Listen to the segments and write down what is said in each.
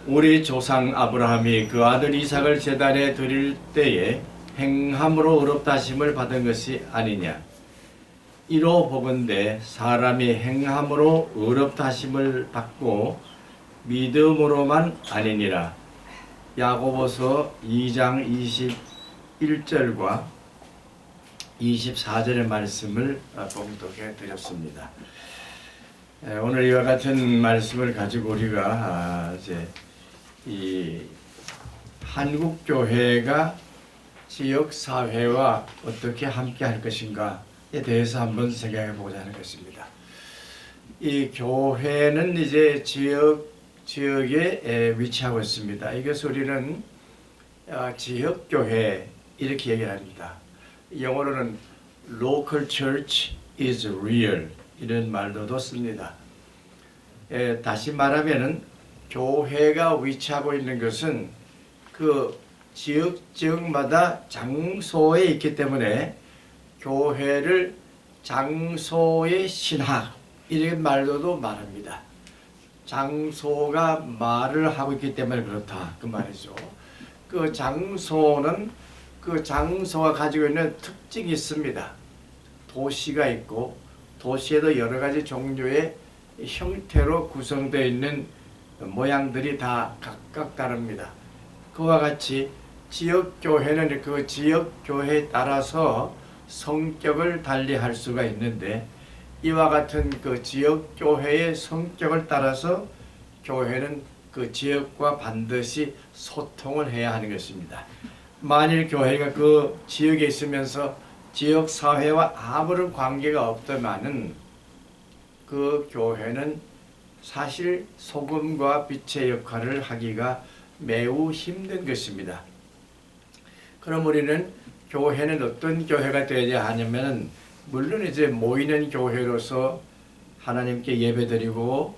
우리 조상 아브라함이 그 아들 이삭을 제단에 드릴 때에 행함으로 의롭다 하심을 받은 것이 아니냐. 이로 보건대 사람이 행함으로 의롭다 하심을 받고 믿음으로만 아니니라. 야고보서 2장 21절과 24절의 말씀을 봉독해 드렸습니다. 오늘 이와 같은 말씀을 가지고 우리가 이제 이 한국 교회가 지역 사회와 어떻게 함께 할 것인가에 대해서 한번 생각해 보고자 하는 것입니다. 이 교회는 이제 지역에 위치하고 있습니다. 이것을 우리는 지역 교회 이렇게 얘기를 합니다. 영어로는 local church is real 이런 말도 씁니다. 다시 말하면은 교회가 위치하고 있는 것은 그 지역마다 장소에 있기 때문에 교회를 장소의 신학 이런 말로도 말합니다. 장소가 말을 하고 있기 때문에 그렇다 그 말이죠. 그 장소는 그 장소가 가지고 있는 특징이 있습니다. 도시가 있고 도시에도 여러 가지 종류의 형태로 구성되어 있는 모양들이 다 각각 다릅니다. 그와 같이 지역교회는 그 지역교회에 따라서 성격을 달리할 수가 있는데 이와 같은 그 지역교회의 성격을 따라서 교회는 그 지역과 반드시 소통을 해야 하는 것입니다. 만일 교회가 그 지역에 있으면서 지역사회와 아무런 관계가 없더만은 그 교회는 사실 소금과 빛의 역할을 하기가 매우 힘든 것입니다. 그럼 우리는 교회는 어떤 교회가 되어야 하냐면 물론 이제 모이는 교회로서 하나님께 예배드리고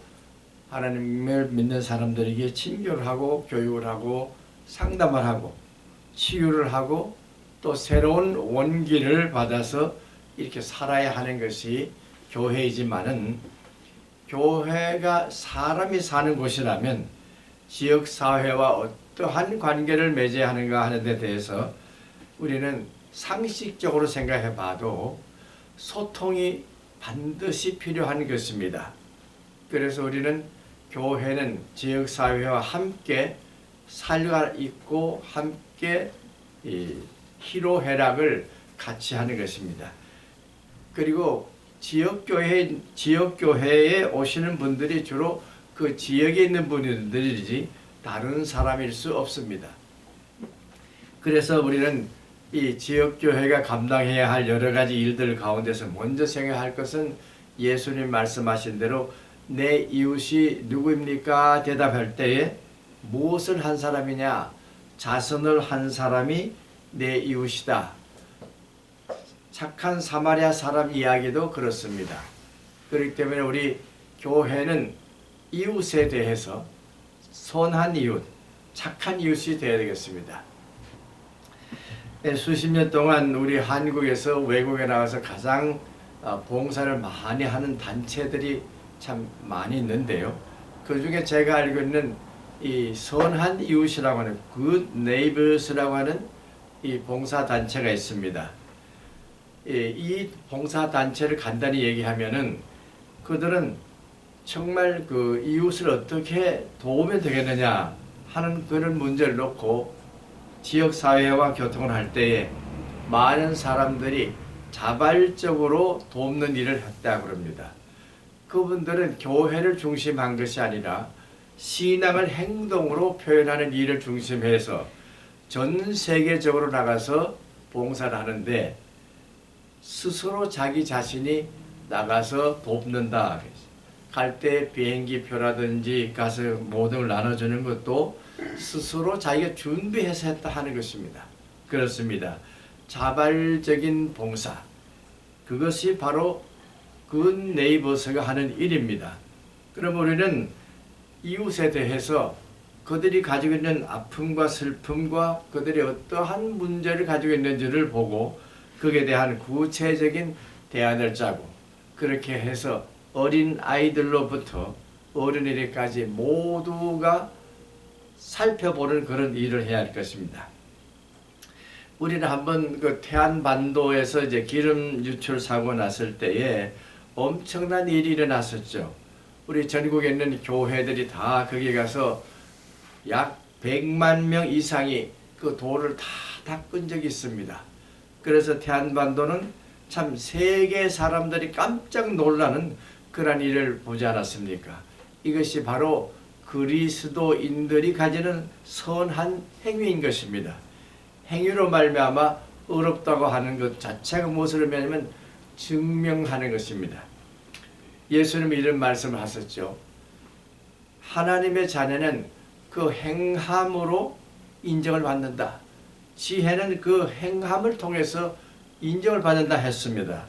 하나님을 믿는 사람들에게 친교를 하고 교육을 하고 상담을 하고 치유를 하고 또 새로운 원기를 받아서 이렇게 살아야 하는 것이 교회이지만은 교회가 사람이 사는 곳이라면 지역사회와 어떠한 관계를 맺어야 하는가 하는 데 대해서 우리는 상식적으로 생각해 봐도 소통이 반드시 필요한 것입니다. 그래서 우리는 교회는 지역사회와 함께 살가 있고 함께 희로애락을 같이 하는 것입니다. 그리고 지역교회에 오시는 분들이 주로 그 지역에 있는 분들이지 다른 사람일 수 없습니다. 그래서 우리는 이 지역교회가 감당해야 할 여러 가지 일들 가운데서 먼저 생각할 것은 예수님 말씀하신 대로 내 이웃이 누구입니까? 대답할 때에 무엇을 한 사람이냐? 자선을 한 사람이 내 이웃이다. 착한 사마리아 사람 이야기도 그렇습니다. 그렇기 때문에 우리 교회는 이웃에 대해서 선한 이웃, 착한 이웃이 되어야 되겠습니다. 수십 년 동안 우리 한국에서 외국에 나가서 가장 봉사를 많이 하는 단체들이 참 많이 있는데요. 그 중에 제가 알고 있는 이 선한 이웃이라고 하는 Good Neighbors라고 하는 이 봉사 단체가 있습니다. 이 봉사 단체를 간단히 얘기하면은 그들은 정말 그 이웃을 어떻게 도우면 되겠느냐 하는 그런 문제를 놓고 지역 사회와 교통을 할 때에 많은 사람들이 자발적으로 돕는 일을 했다고 합니다. 그분들은 교회를 중심한 것이 아니라 신앙을 행동으로 표현하는 일을 중심해서 전 세계적으로 나가서 봉사를 하는데 스스로 자기 자신이 나가서 돕는다. 갈 때 비행기표라든지 가서 모든 걸 나눠주는 것도 스스로 자기가 준비해서 했다 하는 것입니다. 그렇습니다. 자발적인 봉사. 그것이 바로 굿 네이버스가 하는 일입니다. 그럼 우리는 이웃에 대해서 그들이 가지고 있는 아픔과 슬픔과 그들이 어떠한 문제를 가지고 있는지를 보고 거기에 대한 구체적인 대안을 짜고 그렇게 해서 어린 아이들로부터 어른이들까지 모두가 살펴보는 그런 일을 해야 할 것입니다. 우리는 한번 그 태안반도에서 이제 기름 유출 사고 났을 때에 엄청난 일이 일어났었죠. 우리 전국에 있는 교회들이 다 거기 가서 약 100만 명 이상이 그 도를 다 닦은 적이 있습니다. 그래서 태안반도는 참 세계 사람들이 깜짝 놀라는 그런 일을 보지 않았습니까? 이것이 바로 그리스도인들이 가지는 선한 행위인 것입니다. 행위로 말미암아 어렵다고 하는 것 자체가 무엇을 말하면 증명하는 것입니다. 예수님이 이런 말씀을 하셨죠. 하나님의 자녀는 그 행함으로 인정을 받는다. 지혜는 그 행함을 통해서 인정을 받는다 했습니다.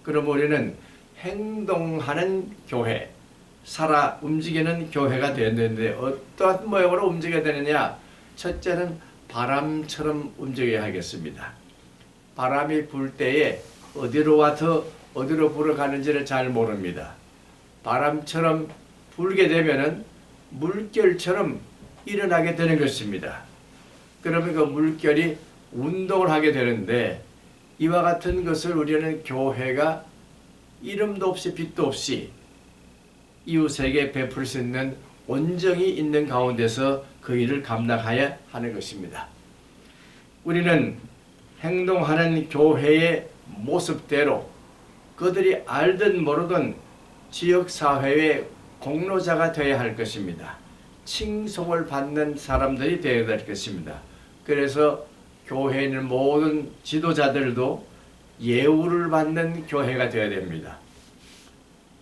그럼 우리는 행동하는 교회, 살아 움직이는 교회가 되는데 어떠한 모양으로 움직여야 되느냐? 첫째는 바람처럼 움직여야 하겠습니다. 바람이 불 때에 어디로 와서 어디로 불어가는지를 잘 모릅니다. 바람처럼 불게 되면은 물결처럼 일어나게 되는 것입니다. 그러면 그 물결이 운동을 하게 되는데 이와 같은 것을 우리는 교회가 이름도 없이 빛도 없이 이웃에게 베풀 수 있는 온정이 있는 가운데서 그 일을 감당해야 하는 것입니다. 우리는 행동하는 교회의 모습대로 그들이 알든 모르든 지역사회의 공로자가 되어야 할 것입니다. 칭송을 받는 사람들이 되어야 될 것입니다. 그래서 교회에 있는 모든 지도자들도 예우를 받는 교회가 되어야 됩니다.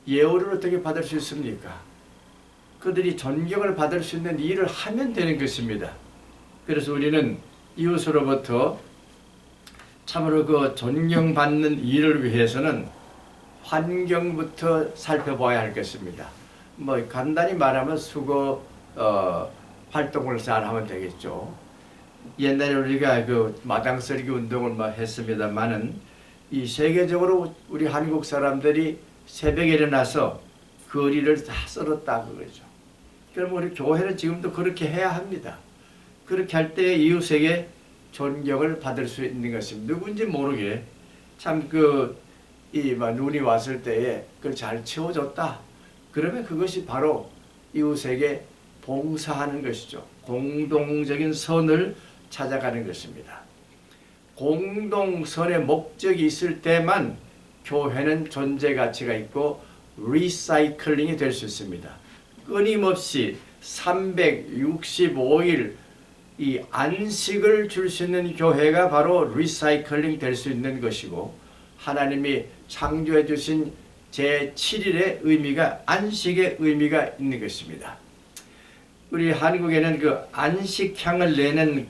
예우를 어떻게 받을 수 있습니까? 그들이 존경을 받을 수 있는 일을 하면 되는 것입니다. 그래서 우리는 이웃으로부터 참으로 그 존경받는 일을 위해서는 환경부터 살펴봐야 할 것입니다. 뭐 간단히 말하면 수거 활동을 잘 하면 되겠죠. 옛날에 우리가 그 마당 썰기 운동을 막 했습니다만은 이 세계적으로 우리 한국 사람들이 새벽에 일어나서 거리를 다 썰었다 그거죠. 그럼 우리 교회는 지금도 그렇게 해야 합니다. 그렇게 할 때 이웃에게 존경을 받을 수 있는 것입니다. 누군지 모르게 참 눈이 왔을 때에 그걸 잘 치워줬다. 그러면 그것이 바로 이웃에게 봉사하는 것이죠. 공동적인 선을 찾아가는 것입니다. 공동선의 목적이 있을 때만 교회는 존재 가치가 있고 리사이클링이 될 수 있습니다. 끊임없이 365일 이 안식을 줄 수 있는 교회가 바로 리사이클링 될 수 있는 것이고 하나님이 창조해 주신 제7일의 의미가 안식의 의미가 있는 것입니다. 우리 한국에는 그 안식향을 내는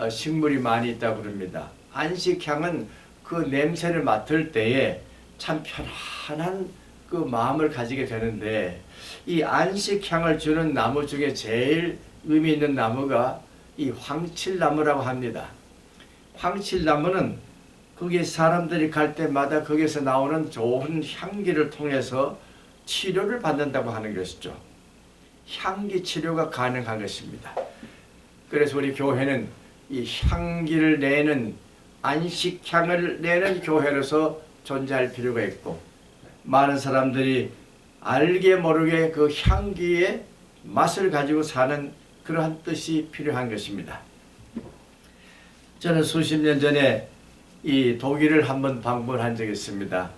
식물이 많이 있다고 그럽니다. 안식향은 그 냄새를 맡을 때에 참 편안한 그 마음을 가지게 되는데 이 안식향을 주는 나무 중에 제일 의미 있는 나무가 이 황칠나무라고 합니다. 황칠나무는 거기 사람들이 갈 때마다 거기서 나오는 좋은 향기를 통해서 치료를 받는다고 하는 것이죠. 향기 치료가 가능한 것입니다. 그래서 우리 교회는 이 향기를 내는 안식향을 내는 교회로서 존재할 필요가 있고 많은 사람들이 알게 모르게 그 향기의 맛을 가지고 사는 그러한 뜻이 필요한 것입니다. 저는 수십 년 전에 이 독일을 한번 방문한 적이 있습니다.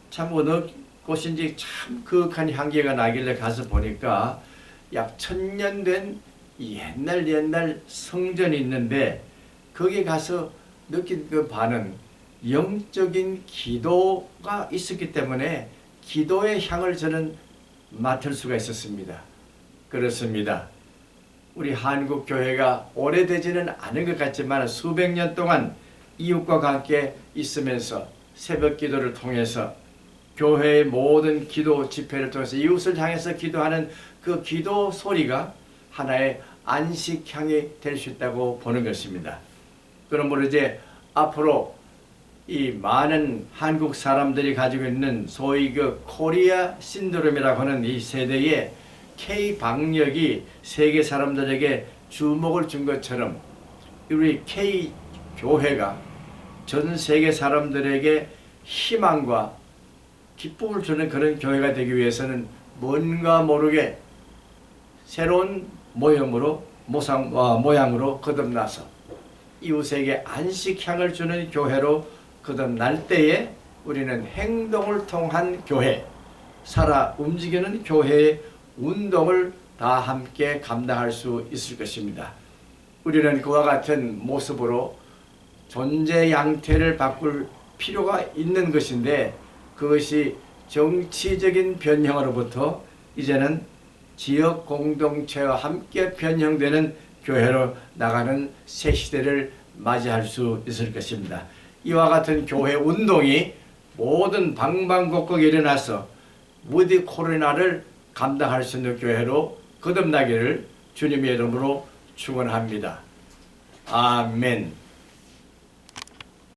참 어느 곳인지 참 그윽한 향기가 나길래 가서 보니까 약 1000년 된 옛날 성전이 있는데 거기 가서 느낀 그 바는 영적인 기도가 있었기 때문에 기도의 향을 저는 맡을 수가 있었습니다. 그렇습니다. 우리 한국 교회가 오래되지는 않은 것 같지만 수백 년 동안 이웃과 함께 있으면서 새벽 기도를 통해서 교회의 모든 기도 집회를 통해서 이웃을 향해서 기도하는 그 기도 소리가 하나의 안식향이 될 수 있다고 보는 것입니다. 그러므로 이제 앞으로 이 많은 한국 사람들이 가지고 있는 소위 그 코리아 신드롬이라고 하는 이 세대의 K 방역이 세계 사람들에게 주목을 준 것처럼 우리 K 교회가 전 세계 사람들에게 희망과 기쁨을 주는 그런 교회가 되기 위해서는 뭔가 모르게 새로운 모양으로 거듭나서 이웃에게 안식향을 주는 교회로 거듭날 때에 우리는 행동을 통한 교회, 살아 움직이는 교회의 운동을 다 함께 감당할 수 있을 것입니다. 우리는 그와 같은 모습으로 존재 양태를 바꿀 필요가 있는 것인데, 그것이 정치적인 변형으로부터 이제는 지역 공동체와 함께 변형되는 교회로 나가는 새 시대를 맞이할 수 있을 것입니다. 이와 같은 교회 운동이 모든 방방곡곡에 일어나서 무디 코로나를 감당할 수 있는 교회로 거듭나기를 주님의 이름으로 축원합니다. 아멘.